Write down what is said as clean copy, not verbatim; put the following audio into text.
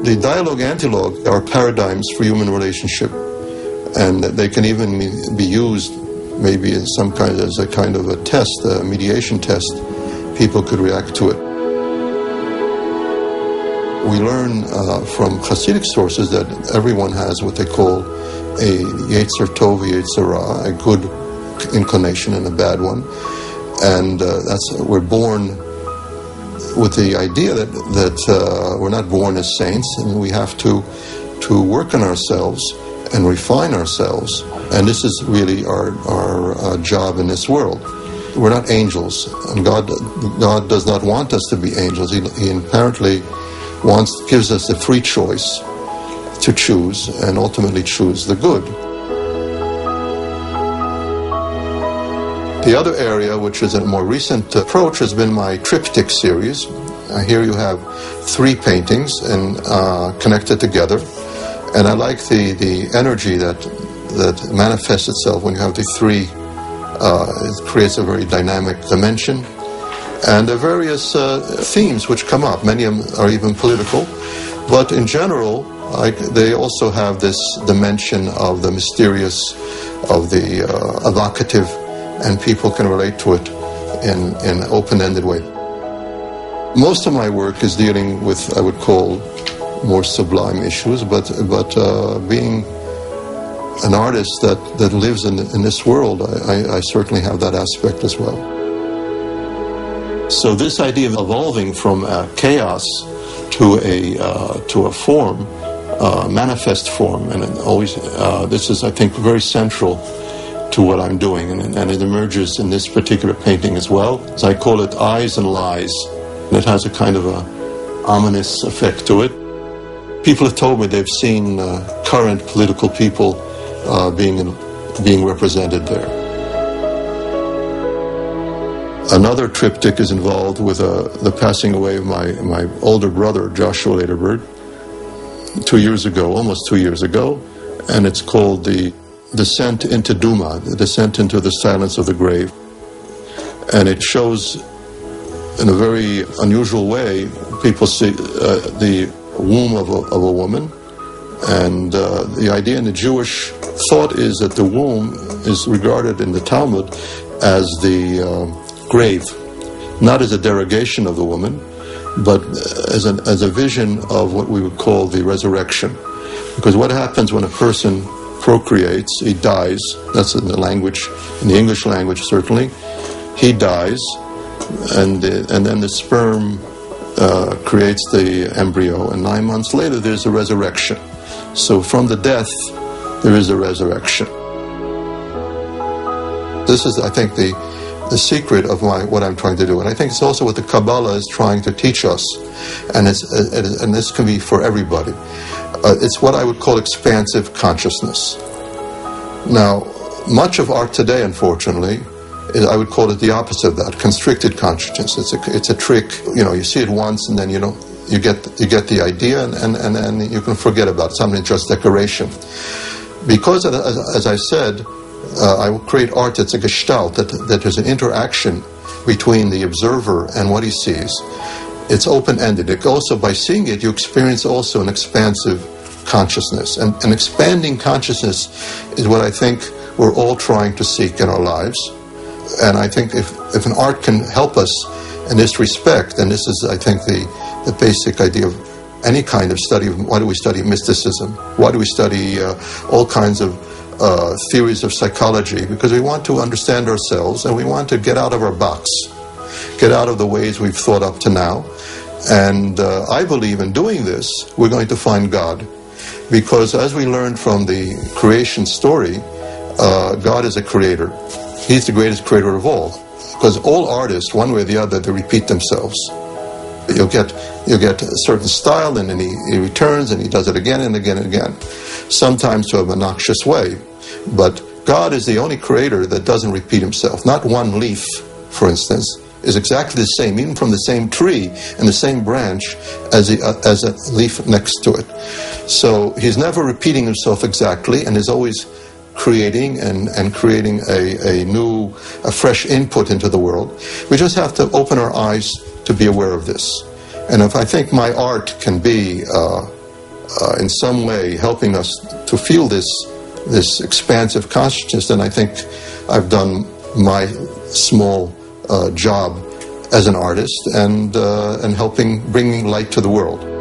The dialogue-antilogue are paradigms for human relationship, and they can even be used maybe in some kind as a kind of a test, a mediation test. People could react to it. We learn from Hasidic sources that everyone has what they call a Yetzer Tov, Yetzer Ra, a good inclination and a bad one, and we're born with the idea that we're not born as saints, and we have to work on ourselves and refine ourselves. And this is really our job in this world. We're not angels, and God does not want us to be angels. He apparently gives us the free choice to choose, and ultimately choose the good. The other area, which is a more recent approach, has been my triptych series. Here you have 3 paintings and connected together, and I like the energy that manifests itself when you have the 3. It creates a very dynamic dimension, and there are various themes which come up. Many of them are even political, but in general, they also have this dimension of the mysterious, of the evocative, and people can relate to it in an open-ended way. Most of my work is dealing with, I would call, more sublime issues, but being an artist that lives in this world, I certainly have that aspect as well. So this idea of evolving from chaos to a form, manifest form, and always this is, I think, very central to what I'm doing, and it emerges in this particular painting as well. As I call it, Eyes and Lies. And it has a kind of a ominous effect to it. People have told me they've seen current political people being represented there. Another triptych is involved with the passing away of my older brother, Joshua Lederberg, 2 years ago, almost 2 years ago, and it's called the Descent into Duma, the Descent into the Silence of the Grave. And it shows, in a very unusual way, people see the womb of a woman, and the idea in the Jewish thought is that the womb is regarded in the Talmud as the grave, not as a derogation of the woman, but as a vision of what we would call the resurrection. Because what happens when a person procreates, he dies. That's in the language, in the English language certainly. He dies, and then the sperm creates the embryo, and 9 months later there's a resurrection. So from the death there is a resurrection. This is, I think, the secret of what I'm trying to do, and I think it's also what the Kabbalah is trying to teach us, and this can be for everybody. It's what I would call expansive consciousness. Now, much of art today, unfortunately, I would call it the opposite of that, constricted consciousness. It's a trick. You see it once, and then you get the idea, and then you can forget about it. Something just decoration. Because, as I said, I will create art that's a gestalt, that there's an interaction between the observer and what he sees. It's open-ended. It also, by seeing it, you experience also an expansive consciousness. And an expanding consciousness is what I think we're all trying to seek in our lives. And I think if an art can help us in this respect, and this is, I think, the basic idea of any kind of study. Why do we study mysticism? Why do we study all kinds of theories of psychology? Because we want to understand ourselves, and we want to get out of our box, get out of the ways we've thought up to now. And I believe in doing this, we're going to find God. Because as we learned from the creation story, God is a creator. He's the greatest creator of all. Because all artists, one way or the other, they repeat themselves. You'll get a certain style, and then he returns, and he does it again and again and again. Sometimes to a obnoxious way. But God is the only creator that doesn't repeat himself. Not one leaf, for instance, is exactly the same, even from the same tree and the same branch as a leaf next to it. So he's never repeating himself exactly, and is always creating and creating a fresh input into the world. We just have to open our eyes to be aware of this. And if I think my art can be in some way helping us to feel this expansive consciousness, then I think I've done my small job as an artist and bringing light to the world.